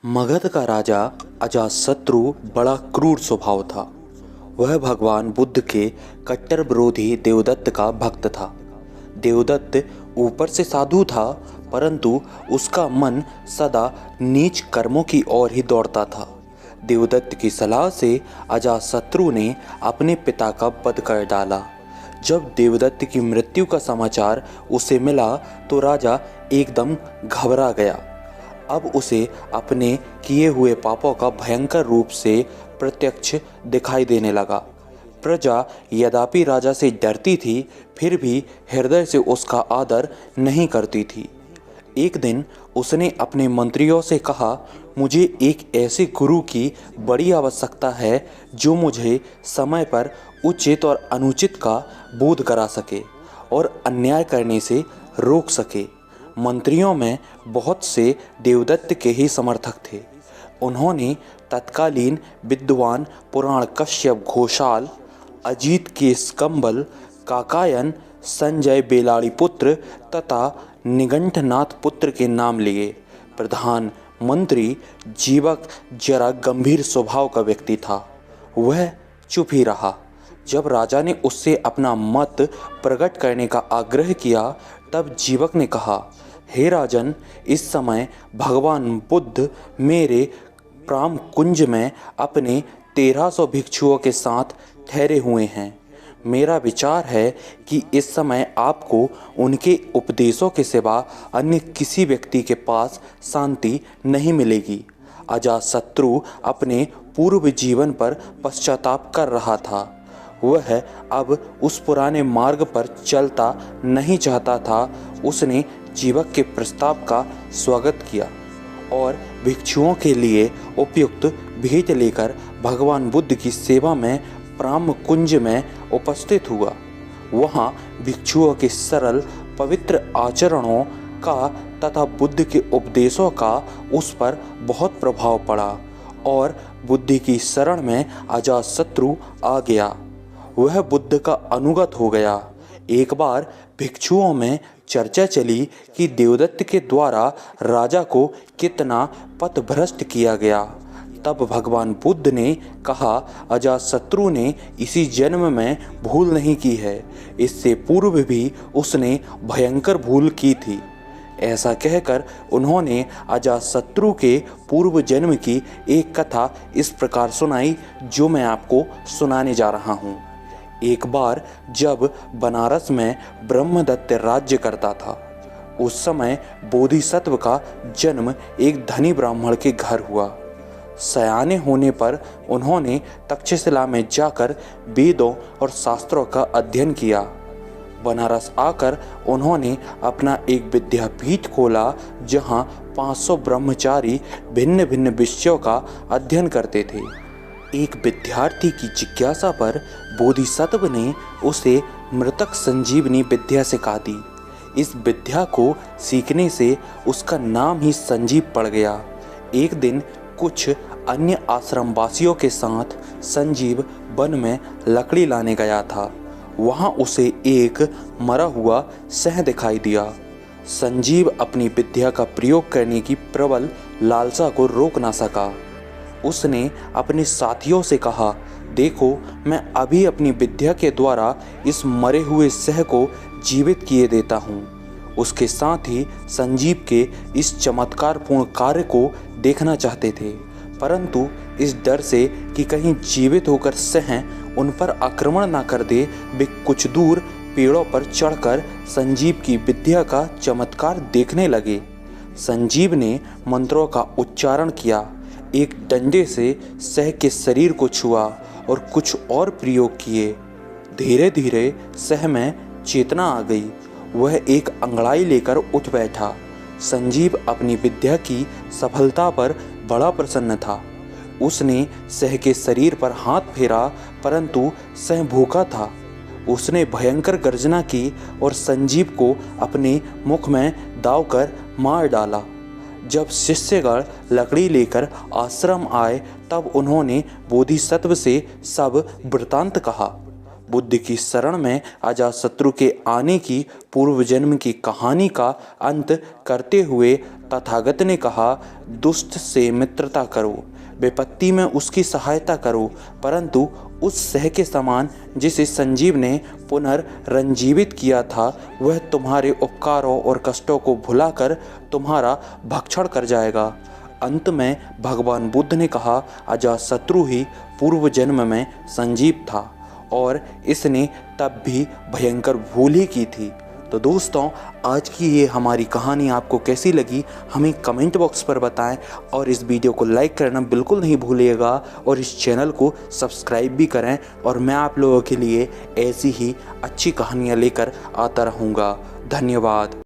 मगध का राजा अजातशत्रु बड़ा क्रूर स्वभाव था। वह भगवान बुद्ध के कट्टर विरोधी देवदत्त का भक्त था। देवदत्त ऊपर से साधु था, परंतु उसका मन सदा नीच कर्मों की ओर ही दौड़ता था। देवदत्त की सलाह से अजातशत्रु ने अपने पिता का वध कर डाला। जब देवदत्त की मृत्यु का समाचार उसे मिला तो राजा एकदम घबरा गया। अब उसे अपने किए हुए पापों का भयंकर रूप से प्रत्यक्ष दिखाई देने लगा। प्रजा यद्यपि राजा से डरती थी, फिर भी हृदय से उसका आदर नहीं करती थी। एक दिन उसने अपने मंत्रियों से कहा, मुझे एक ऐसे गुरु की बड़ी आवश्यकता है जो मुझे समय पर उचित और अनुचित का बोध करा सके और अन्याय करने से रोक सके। मंत्रियों में बहुत से देवदत्त के ही समर्थक थे। उन्होंने तत्कालीन विद्वान पुराण कश्यप घोषाल, अजीत केसकंबल, काकायन, संजय बेलाड़ीपुत्र तथा निगंठनाथ पुत्र के नाम लिए। प्रधान मंत्री जीवक जरा गंभीर स्वभाव का व्यक्ति था। वह चुप ही रहा। जब राजा ने उससे अपना मत प्रकट करने का आग्रह किया, तब जीवक ने कहा, हे राजन, इस समय भगवान बुद्ध मेरे प्राम कुंज में अपने 1300 भिक्षुओं के साथ ठहरे हुए हैं। मेरा विचार है कि इस समय आपको उनके उपदेशों के सिवा अन्य किसी व्यक्ति के पास शांति नहीं मिलेगी। अजातशत्रु अपने पूर्व जीवन पर पश्चाताप कर रहा था। वह अब उस पुराने मार्ग पर चलता नहीं चाहता था। उसने जीवक के प्रस्ताव का स्वागत किया और भिक्षुओं के लिए उपयुक्त भेंट लेकर भगवान बुद्ध की सेवा में प्राम कुंज में उपस्थित हुआ। वहाँ भिक्षुओं के सरल पवित्र आचरणों का तथा बुद्ध के उपदेशों का उस पर बहुत प्रभाव पड़ा और बुद्धि की शरण में अजातशत्रु आ गया। वह बुद्ध का अनुगत हो गया। एक बार भिक्षुओं में चर्चा चली कि देवदत्त के द्वारा राजा को कितना पथभ्रष्ट किया गया। तब भगवान बुद्ध ने कहा, अजातशत्रु ने इसी जन्म में भूल नहीं की है, इससे पूर्व भी उसने भयंकर भूल की थी। ऐसा कहकर उन्होंने अजातशत्रु के पूर्व जन्म की एक कथा इस प्रकार सुनाई, जो मैं आपको सुनाने जा रहा हूँ। एक बार जब बनारस में ब्रह्मदत्त राज्य करता था, उस समय बोधिसत्व का जन्म एक धनी ब्राह्मण के घर हुआ। सयाने होने पर उन्होंने तक्षशिला में जाकर वेदों और शास्त्रों का अध्ययन किया। बनारस आकर उन्होंने अपना एक विद्यापीठ खोला, जहाँ 500 ब्रह्मचारी भिन्न भिन्न विषयों का अध्ययन करते थे। एक विद्यार्थी की जिज्ञासा पर बोधिसत्व ने उसे मृतक संजीवनी विद्या सिखा दी। इस विद्या को सीखने से उसका नाम ही संजीव पड़ गया। एक दिन कुछ अन्य आश्रमवासियों के साथ संजीव वन में लकड़ी लाने गया था। वहाँ उसे एक मरा हुआ सिंह दिखाई दिया। संजीव अपनी विद्या का प्रयोग करने की प्रबल लालसा को रोक ना सका। उसने अपने साथियों से कहा, देखो, मैं अभी अपनी विद्या के द्वारा इस मरे हुए सिंह को जीवित किए देता हूँ। उसके साथ ही संजीव के इस चमत्कारपूर्ण कार्य को देखना चाहते थे, परंतु इस डर से कि कहीं जीवित होकर सिंह उन पर आक्रमण ना कर दे, वे कुछ दूर पेड़ों पर चढ़कर संजीव की विद्या का चमत्कार देखने लगे। संजीव ने मंत्रों का उच्चारण किया, एक डंडे से सिंह के शरीर को छुआ और कुछ और प्रयोग किए। धीरे धीरे सिंह में चेतना आ गई। वह एक अंगड़ाई लेकर उठ बैठा। संजीव अपनी विद्या की सफलता पर बड़ा प्रसन्न था। उसने सिंह के शरीर पर हाथ फेरा, परंतु सिंह भूखा था। उसने भयंकर गर्जना की और संजीव को अपने मुख में दाव कर मार डाला। जब शिष्यगण लकड़ी लेकर आश्रम आए, तब उन्होंने बोधिसत्व से सब वृतांत कहा। बुद्ध की शरण में अजातशत्रु के आने की पूर्व जन्म की कहानी का अंत करते हुए तथागत ने कहा, दुष्ट से मित्रता करो, विपत्ति में उसकी सहायता करो, परंतु उस सह के समान जिसे संजीव ने पुनर्रंजीवित किया था, वह तुम्हारे उपकारों और कष्टों को भुलाकर तुम्हारा भक्षण कर जाएगा। अंत में भगवान बुद्ध ने कहा, अजातशत्रु ही पूर्व जन्म में संजीव था और इसने तब भी भयंकर भूल ही की थी। तो दोस्तों, आज की ये हमारी कहानी आपको कैसी लगी हमें कमेंट बॉक्स पर बताएं और इस वीडियो को लाइक करना बिल्कुल नहीं भूलिएगा और इस चैनल को सब्सक्राइब भी करें और मैं आप लोगों के लिए ऐसी ही अच्छी कहानियाँ लेकर आता रहूँगा। धन्यवाद।